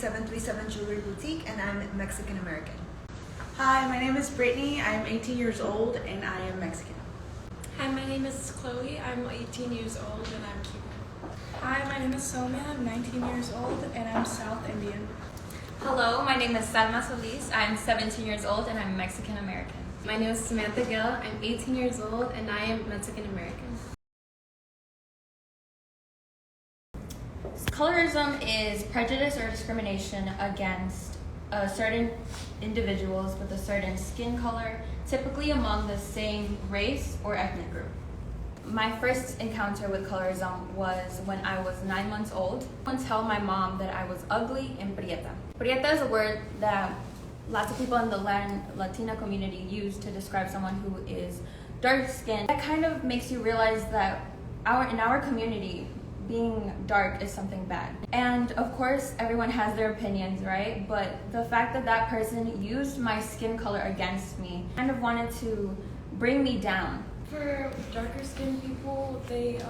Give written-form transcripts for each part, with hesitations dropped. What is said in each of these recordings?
737 Jewelry Boutique, and I'm Mexican American. Hi, my name is Brittany. I'm 18 years old and I am Mexican. Hi, my name is Chloe. I'm 18 years old and I'm Cuban. Hi, my name is Soumya. I'm 19 years old and I'm South Indian. Hello, my name is Salma Solis. I'm 17 years old and I'm Mexican American. My name is Samantha Gill. I'm 18 years old and I am Mexican American. Colorism is prejudice or discrimination against certain individuals with a certain skin color, typically among the same race or ethnic group. My first encounter with colorism was when I was 9 months old. I would tell my mom that I was ugly and prieta. Prieta is a word that lots of people in the Latina community use to describe someone who is dark skinned. That kind of makes you realize that in our community, being dark is something bad. And of course, everyone has their opinions, right? But the fact that that person used my skin color against me kind of wanted to bring me down. For darker skinned people, they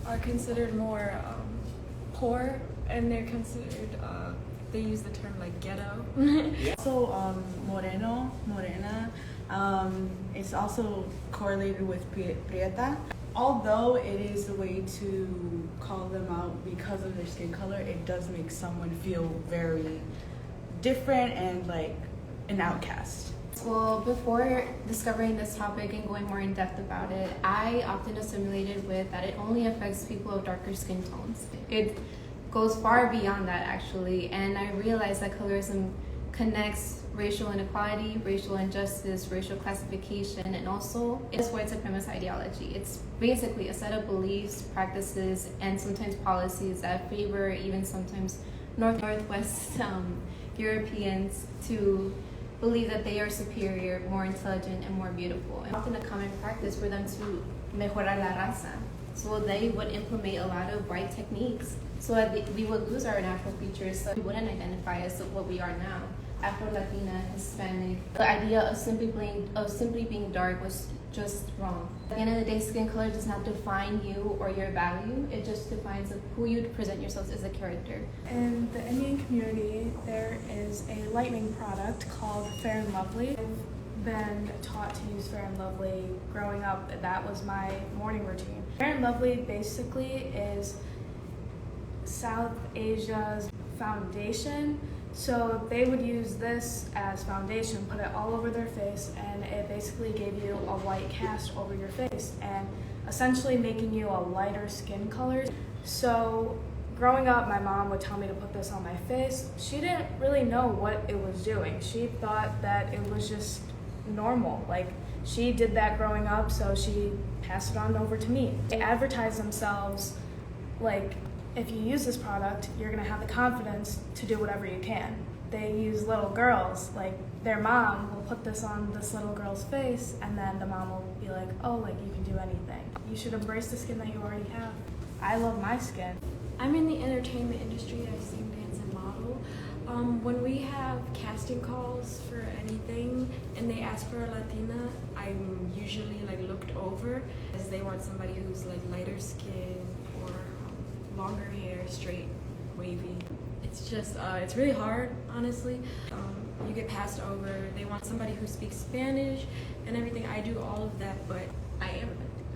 are considered more poor, and they're considered, they use the term like ghetto. So morena, it's also correlated with prieta. Although it is a way to call them out because of their skin color, it does make someone feel very different and like an outcast. Well, before discovering this topic and going more in depth about it, I often assimilated with that it only affects people of darker skin tones. It goes far beyond that actually, and I realized that colorism connects racial inequality, racial injustice, racial classification, and also it's white supremacist ideology. It's basically a set of beliefs, practices, and sometimes policies that favor even sometimes Northwest Europeans to believe that they are superior, more intelligent, and more beautiful. And often a common practice for them to mejorar la raza. So they would implement a lot of white techniques so that we would lose our natural features, so we wouldn't identify as what we are now. Afro-Latina, Hispanic. The idea of simply being dark was just wrong. At the end of the day, skin color does not define you or your value. It just defines who you present yourselves as a character. In the Indian community, there is a lightening product called Fair and Lovely. I've been taught to use Fair and Lovely growing up. That was my morning routine. Fair and Lovely basically is South Asia's foundation. So they would use this as foundation, put it all over their face, and it basically gave you a white cast over your face and essentially making you a lighter skin color. So growing up, my mom would tell me to put this on my face. She didn't really know what it was doing. She thought that it was just normal. Like, she did that growing up, so she passed it on over to me. They advertise themselves like, if you use this product, you're gonna have the confidence to do whatever you can. They use little girls, like their mom will put this on this little girl's face, and then the mom will be like, oh, like you can do anything. You should embrace the skin that you already have. I love my skin. I'm in the entertainment industry. I sing, dance, and model. When we have casting calls for anything and they ask for a Latina, I'm usually like looked over as they want somebody who's like lighter skin or longer hair, straight, wavy. It's just, it's really hard, honestly. You get passed over. They want somebody who speaks Spanish and everything. I do all of that, but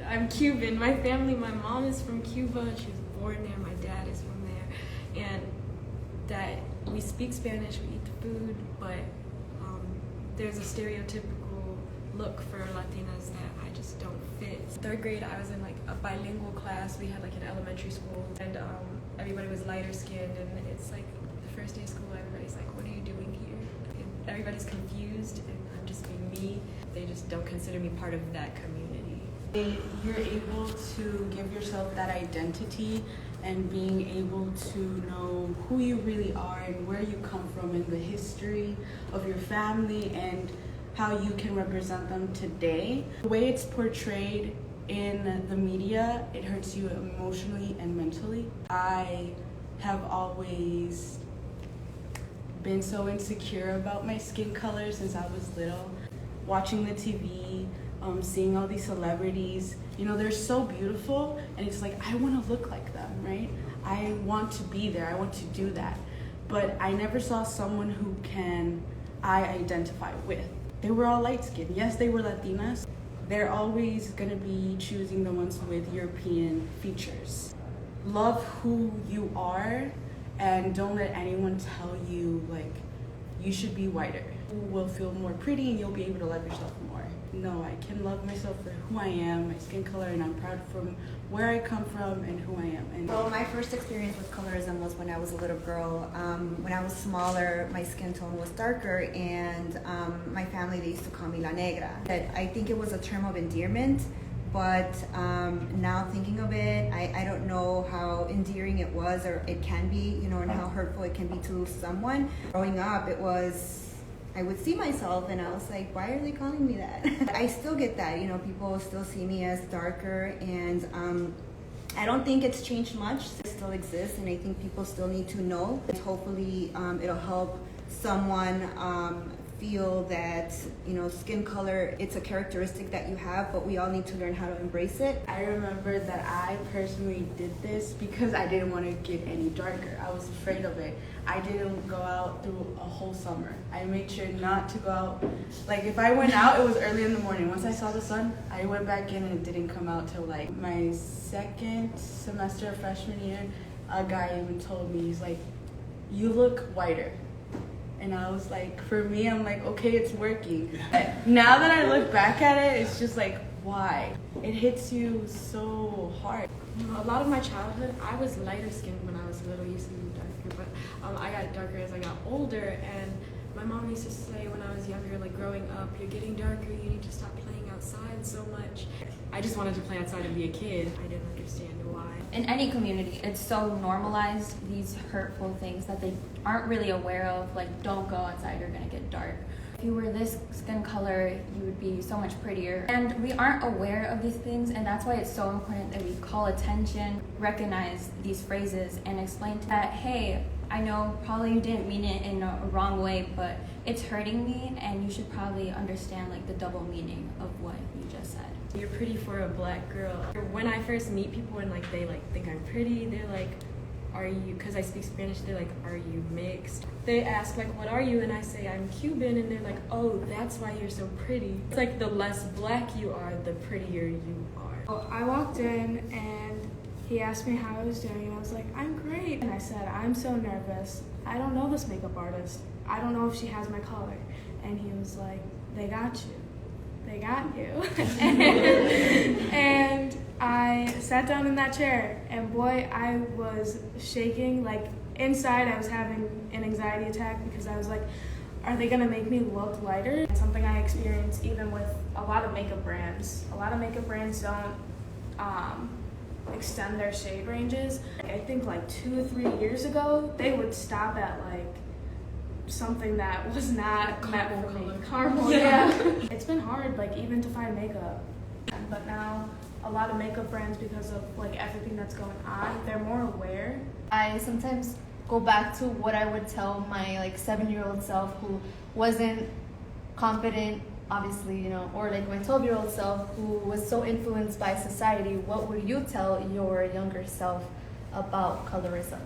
I'm Cuban. My family, my mom is from Cuba. She was born there. My dad is from there. And that we speak Spanish, we eat the food, but there's a stereotypical look for Latinas that I just don't fit. Third grade, I was in like a bilingual class. We had like an elementary school, and everybody was lighter skinned, and it's like the first day of school, everybody's like, what are you doing here? And everybody's confused, and I'm just being me. They just don't consider me part of that community. You're able to give yourself that identity and being able to know who you really are and where you come from and the history of your family and how you can represent them today. The way it's portrayed in the media, it hurts you emotionally and mentally. I have always been so insecure about my skin color since I was little. Watching the TV, seeing all these celebrities, you know, they're so beautiful, and it's like, I want to look like them, right? I want to be there, I want to do that. but I never saw someone who I identify with. They were all light-skinned. Yes, they were Latinas. They're always gonna be choosing the ones with European features. Love who you are and don't let anyone tell you like you should be whiter. You will feel more pretty and you'll be able to love yourself more. No, I can love myself for who I am, my skin color, and I'm proud from where I come from and who I am. And Well, my first experience with colorism was when I was a little girl. When I was smaller, my skin tone was darker, and my family, they used to call me La Negra. I think it was a term of endearment, but now thinking of it, I don't know how endearing it was or it can be, you know, and how hurtful it can be to someone. Growing up, I would see myself and I was like, why are they calling me that? I still get that, you know, people still see me as darker, and I don't think it's changed much. It still exists, and I think people still need to know. Hopefully it'll help someone feel that, you know, skin color, it's a characteristic that you have, but we all need to learn how to embrace it. I remember that I personally did this because I didn't want to get any darker. I was afraid of it. I didn't go out through a whole summer. I made sure not to go out. Like if I went out, it was early in the morning. Once I saw the sun, I went back in and it didn't come out till like my second semester of freshman year. A guy even told me, he's like, you look whiter. And I was like, for me, I'm like, okay, it's working. Now that I look back at it, it's just like, why? It hits you so hard. A lot of my childhood, I was lighter skinned when I was little, used to be darker, but I got darker as I got older, and my mom used to say when I was younger, like growing up, you're getting darker, you need to stop playing outside so much. I just wanted to play outside and be a kid. I didn't understand why. In any community, it's so normalized, these hurtful things that they aren't really aware of, like don't go outside, you're gonna get dark. If you were this skin color, you would be so much prettier. And we aren't aware of these things, and that's why it's so important that we call attention, recognize these phrases, and explain that, hey, I know probably you didn't mean it in a wrong way, but it's hurting me, and you should probably understand like the double meaning of what you just said. You're pretty for a black girl. When I first meet people and like they like think I'm pretty, they're like, are you, because I speak Spanish, they're like, are you mixed? They ask like, what are you? And I say, I'm Cuban, and they're like, oh, that's why you're so pretty. It's like the less black you are, the prettier you are. Well, I walked in and he asked me how I was doing, and I was like, I'm great. And I said, I'm so nervous. I don't know this makeup artist. I don't know if she has my color. And he was like, they got you. They got you. And I sat down in that chair, and boy, I was shaking. Like inside, I was having an anxiety attack because I was like, are they gonna make me look lighter? It's something I experience even with a lot of makeup brands. A lot of makeup brands don't extend their shade ranges. I think like 2 or 3 years ago, they would stop at like something that was not meant for me. Caramel, yeah. It's been hard, like even to find makeup. But now a lot of makeup brands, because of like everything that's going on, they're more aware. I sometimes go back to what I would tell my like 7-year-old self who wasn't confident, obviously, you know, or like my 12-year-old self who was so influenced by society. What would you tell your younger self about colorism?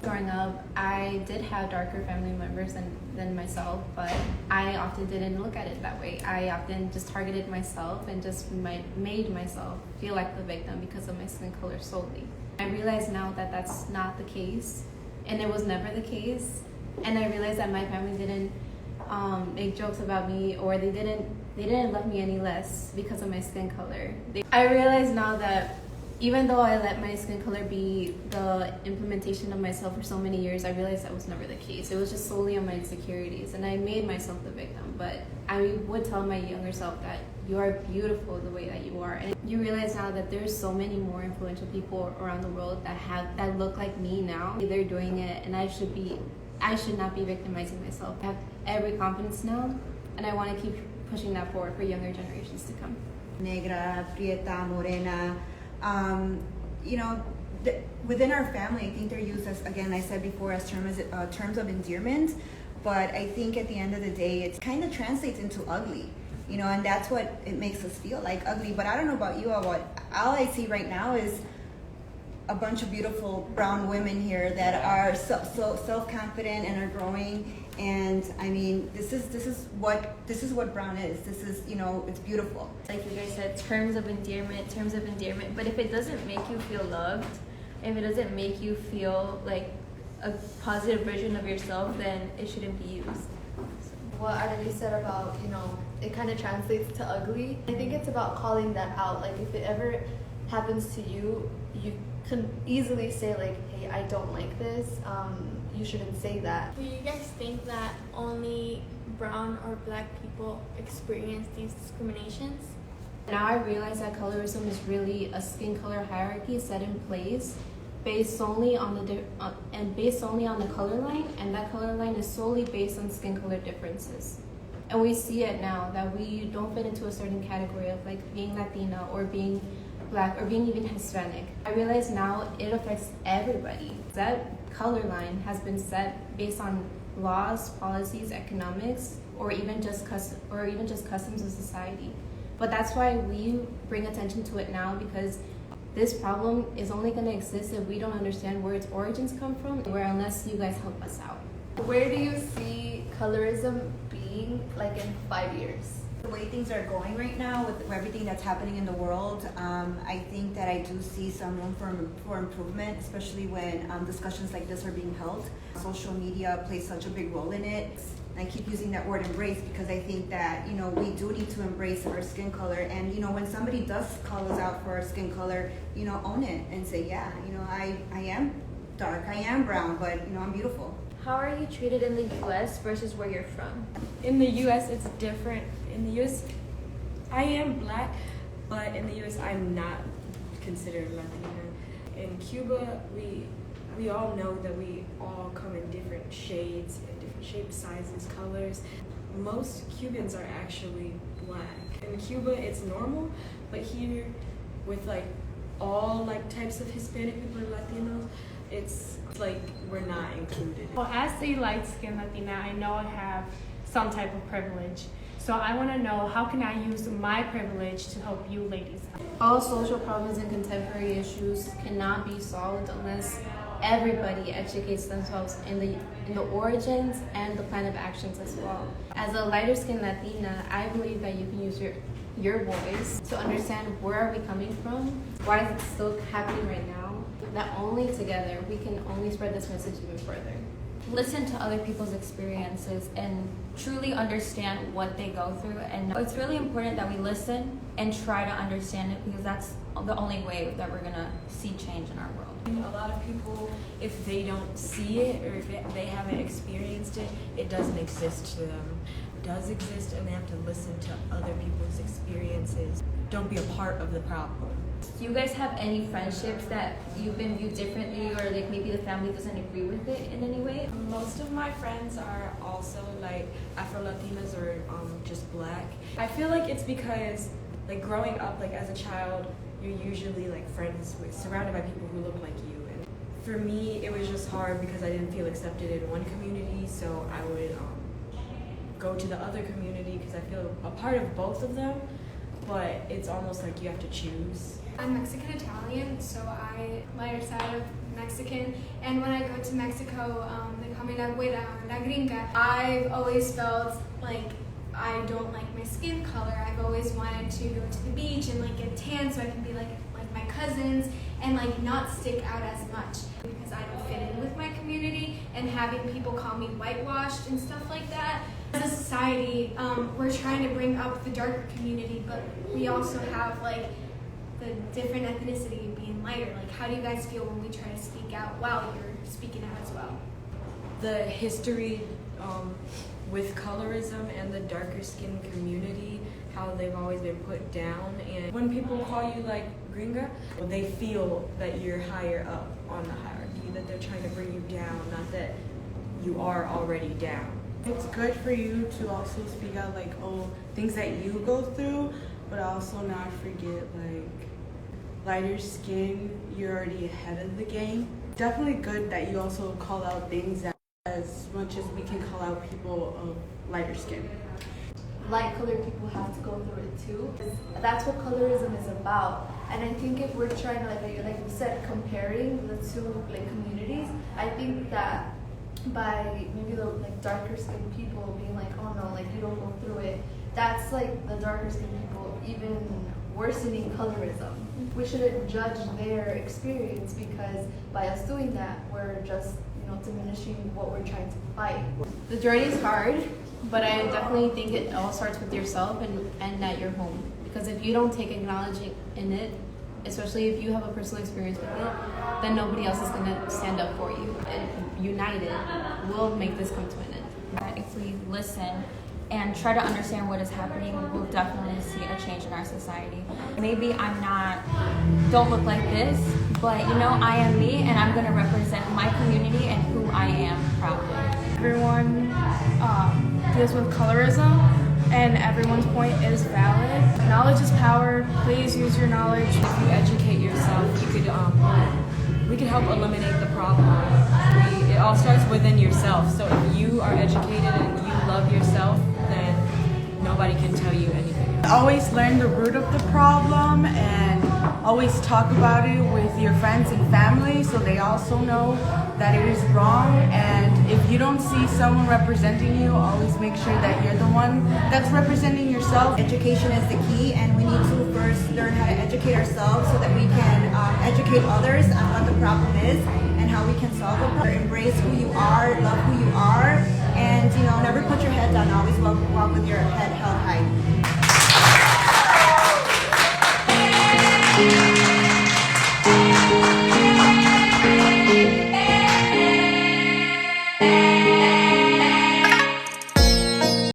Growing up, I did have darker family members than myself, but I often didn't look at it that way. I often just targeted myself and just made myself feel like the victim because of my skin color solely. I realize now that that's not the case, and it was never the case. And I realized that my family didn't make jokes about me, or they didn't love me any less because of my skin color. I realize now that even though I let my skin color be the implementation of myself for so many years, I realized that was never the case. It was just solely on my insecurities, and I made myself the victim. But I would tell my younger self that you are beautiful the way that you are. And you realize now that there's so many more influential people around the world that look like me now. They're doing it, and I should not be victimizing myself. I have every confidence now, and I want to keep pushing that forward for younger generations to come. Negra, prieta, morena. You know, within our family, I think they're used as, again, I said before, as terms of endearment. But I think at the end of the day, it kind of translates into ugly, you know, and that's what it makes us feel like, ugly. But I don't know about you, all I see right now is a bunch of beautiful brown women here that are so self-confident and are growing. And I mean, this is what brown is. This is, you know, it's beautiful. Like you guys said, terms of endearment. But if it doesn't make you feel loved, if it doesn't make you feel like a positive version of yourself, then it shouldn't be used. What Arely said about, you know, it kind of translates to ugly. I think it's about calling that out. Like if it ever happens to you, you can easily say like, hey, I don't like this. You shouldn't say that. Do you guys think that only brown or black people experience these discriminations? Now I realize that colorism is really a skin color hierarchy set in place based solely on the color line, and that color line is solely based on skin color differences. And we see it now that we don't fit into a certain category of like being Latina or being Black or being even Hispanic. I realize now it affects everybody. That color line has been set based on laws, policies, economics, or even just customs of society. But that's why we bring attention to it now, because this problem is only going to exist if we don't understand where its origins come from, or unless you guys help us out. Where do you see colorism being like in 5 years? The way things are going right now with everything that's happening in the world, I think that I do see some room for improvement, especially when discussions like this are being held. Social media plays such a big role in it. I keep using that word embrace because I think that, you know, we do need to embrace our skin color. And, you know, when somebody does call us out for our skin color, you know, own it and say, yeah, you know, I am dark, I am brown, but, you know, I'm beautiful. How are you treated in the U.S. versus where you're from? In the U.S., it's different. In the U.S., I am black, but in the U.S., I'm not considered Latina. In Cuba, we all know that we all come in different shades, and different shapes, sizes, colors. Most Cubans are actually black. In Cuba, it's normal, but here, with like all like types of Hispanic people or Latinos, it's like we're not included. Well, as a light-skinned Latina, I know I have some type of privilege. So I want to know, how can I use my privilege to help you ladies? All social problems and contemporary issues cannot be solved unless everybody educates themselves in the origins and the plan of actions as well. As a lighter skinned Latina, I believe that you can use your voice to understand where are we coming from, why is it still happening right now, that only together we can only spread this message even further. Listen to other people's experiences and truly understand what they go through. And it's really important that we listen and try to understand it, because that's the only way that we're gonna see change in our world. A lot of people, if they don't see it or if they haven't experienced it, it doesn't exist to them. It does exist, and they have to listen to other people's experiences. Don't be a part of the problem. Do you guys have any friendships that you've been viewed differently, or like maybe the family doesn't agree with it in any way? Most of my friends are also like Afro-Latinas or just black. I feel like it's because like growing up, like as a child, you're usually like surrounded by people who look like you. And for me, it was just hard because I didn't feel accepted in one community, so I would go to the other community because I feel a part of both of them, but it's almost like you have to choose. I'm Mexican-Italian, so I lighter side of Mexican, and when I go to Mexico, they call me la güera, la gringa. I've always felt like I don't like my skin color. I've always wanted to go to the beach and like get tan so I can be like my cousins and like not stick out as much, because I don't fit in with my community, and having people call me whitewashed and stuff like that. As a society, we're trying to bring up the darker community, but we also have like the different ethnicity being lighter. Like, how do you guys feel when we try to speak out while you're speaking out as well? The history with colorism and the darker skin community, how they've always been put down, and when people call you like gringa, they feel that you're higher up on the hierarchy, that they're trying to bring you down, not that you are already down. It's good for you to also speak out like, oh, things that you go through, but also not forget like lighter skin, you're already ahead of the game. Definitely good that you also call out things that as much as we can call out people of lighter skin. Light colored people have to go through it too. That's what colorism is about. And I think if we're trying to, like you said, comparing the two like communities, I think that by maybe the like darker skinned people being like, oh no, like you don't go through it, that's like the darker skinned people even worsening colorism. We shouldn't judge their experience, because by us doing that, we're just, you know, diminishing what we're trying to fight. The journey is hard, but I definitely think it all starts with yourself and at your home. Because if you don't take acknowledging in it, especially if you have a personal experience with it, then nobody else is going to stand up for you. And united, we'll make this come to an end. If we listen and try to understand what is happening, we'll definitely see a change in our society. Maybe don't look like this, but you know, I am me, and I'm gonna represent my community and who I am proudly. Everyone deals with colorism, and everyone's point is valid. Knowledge is power. Please use your knowledge. If you educate yourself, we could help eliminate the problem. It all starts within yourself. So if you are educated and you love yourself, then nobody can tell you anything. Always learn the root of the problem and always talk about it with your friends and family so they also know that it is wrong. And if you don't see someone representing you, always make sure that you're the one that's representing yourself. Education is the key, and we need to first learn how to educate ourselves so that we can educate others on what the problem is and how we can solve the problem. Embrace who you are, love who you are, and never put your head down. Always walk with your head held